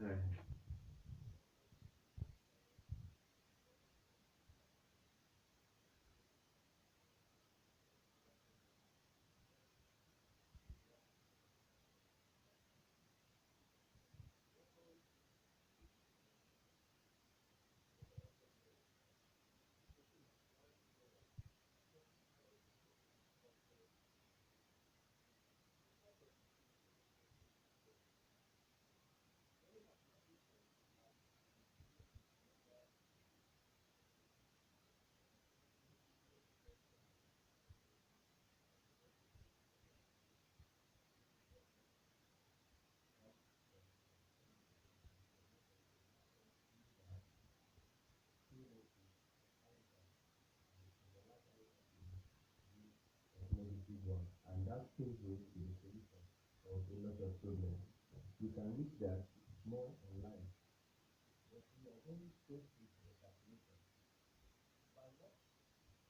Right. -1, and that gives way to the solution of a lot of problems. You can reach that more online, but we are going straight to the calculation. By what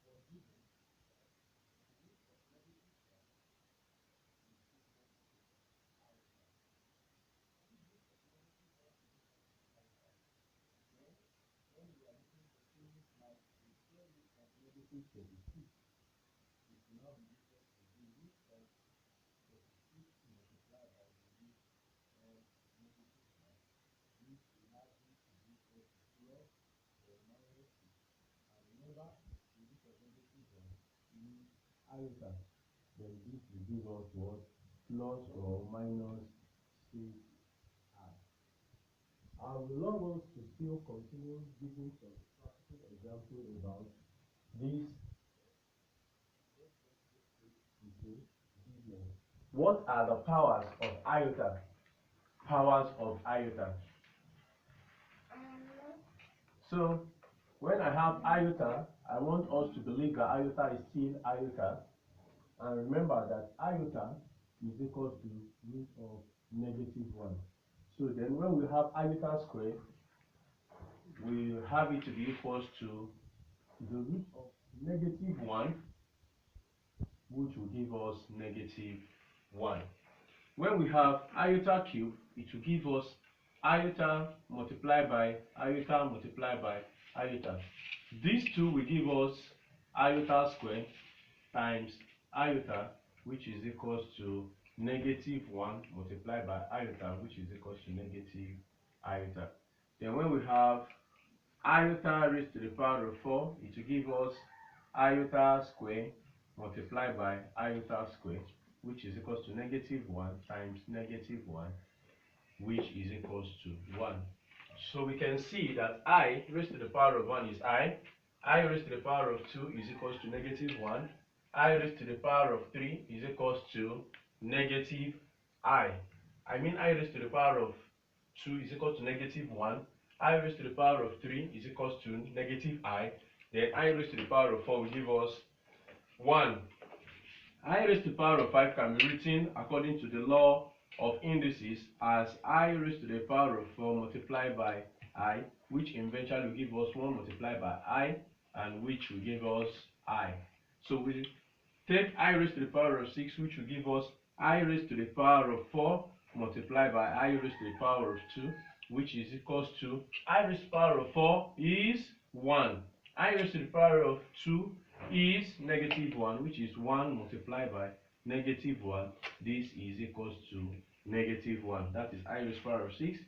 was given, -32, it will now be equal to the root of 36 multiplied by the root of -1, which will now be equal to 12 or -6. And remember, the root of -1 is iota. Then this will give us what? Plus or minus 6i. I would love us to still continue giving some practical example about this. What are the powers of iota? Powers of iota. So when I have iota, I want us to believe that iota is still iota. And remember that iota is equal to root of -1. So then when we have iota squared, we have it to be equals to the root of -1, which will give us -1. When we have iota cube, it will give us iota multiplied by iota multiplied by iota. These two will give us iota squared times iota, which is equals to -1 multiplied by iota, which is equals to negative iota. Then when we have iota raised to the power of 4, it will give us iota squared multiplied by iota squared, which is equals to -1 times -1, which is equals to 1. So we can see that I raised to the power of 1 is I raised to the power of 2 is equals to -1, I raised to the power of 3 is equals to negative I mean I raised to the power of 2 is equals to -1, I raised to the power of 3 is equals to negative I, then I raised to the power of 4 will give us 1. I raised to the power of 5 can be written according to the law of indices as I raised to the power of 4 multiplied by I, which eventually will give us 1 multiplied by I, and which will give us I. So we take I raised to the power of 6, which will give us I raised to the power of 4 multiplied by I raised to the power of 2, which is equals to I raised to the power of 4 is 1. I raised to the power of 2 is -1, which is 1 multiplied by -1. This is equals to -1. That is I raised to the power of 6.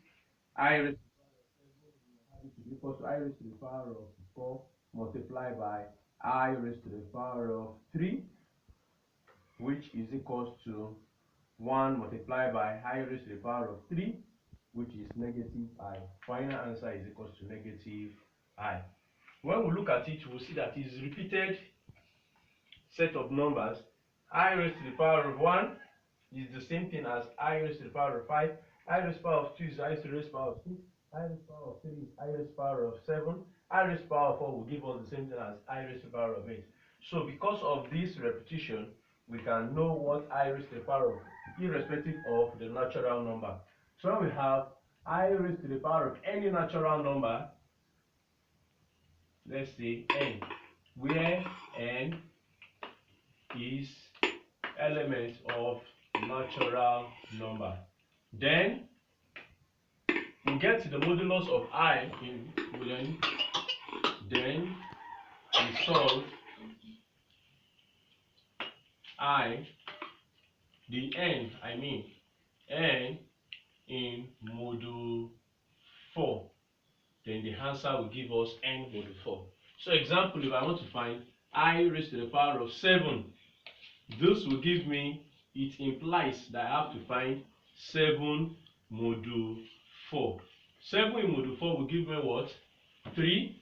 I raised to the power of 7 will have it to be equal to I raised to the power of 4 multiplied by I raised to the power of 3, which is equals to 1 multiplied by I raised to the power of 3, which is -I. Final answer is equals to -I. When we look at it, we'll see that it's repeated set of numbers. I raised to the power of 1 is the same thing as I raised to the power of 5. I raised to the power of 2 is I raised to the power of 6. I raised to the power of 3 is I raised to the power of 7. I raised to the power of 4 will give us the same thing as I raised to the power of 8. So because of this repetition, we can know what I raised to the power of, irrespective of the natural number. So when we have I raised to the power of any natural number, let's say n, where n is element of natural number, then to get the modulus of I in boolean, then we solve I, the n in modulo 4. Then the answer will give us n modulo 4. So example, if I want to find I raised to the power of 7, this will give me, it implies that I have to find 7 modulo 4. 7 in modulo 4 will give me what? 3.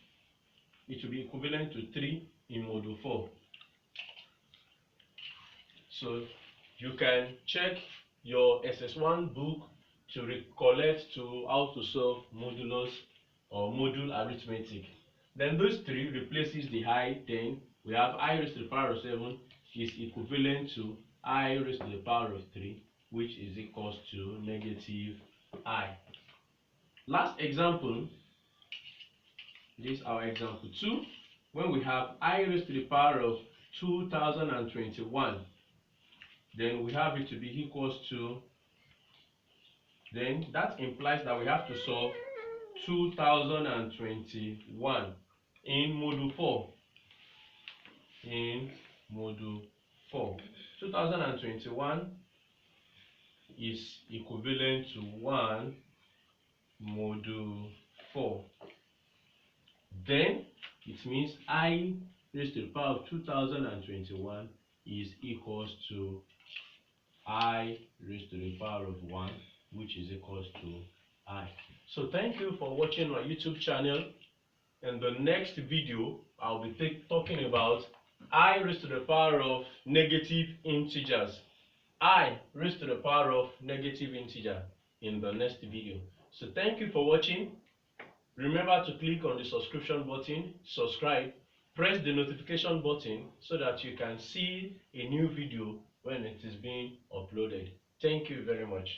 It will be equivalent to 3 in modulo 4. So you can check your SS1 book to recollect to how to solve modulus or module arithmetic. Then those 3 replaces the I, then we have I raised to the power of 7 is equivalent to I raised to the power of 3, which is equals to negative I. Last example, this is our example 2, when we have I raised to the power of 2021. Then we have it to be equals to, then that implies that we have to solve 2021 in modulo 4. In modulo 4. 2021 is equivalent to 1 modulo 4. Then it means I raised to the power of 2021 is equals to I raised to the power of 1, which is equals to I. So thank you for watching my YouTube channel. In the next video, I'll be talking about I raised to the power of negative integers. I raised to the power of negative integer in the next video. So thank you for watching. Remember to click on the subscription button, subscribe, press the notification button so that you can see a new video when it is being uploaded. Thank you very much.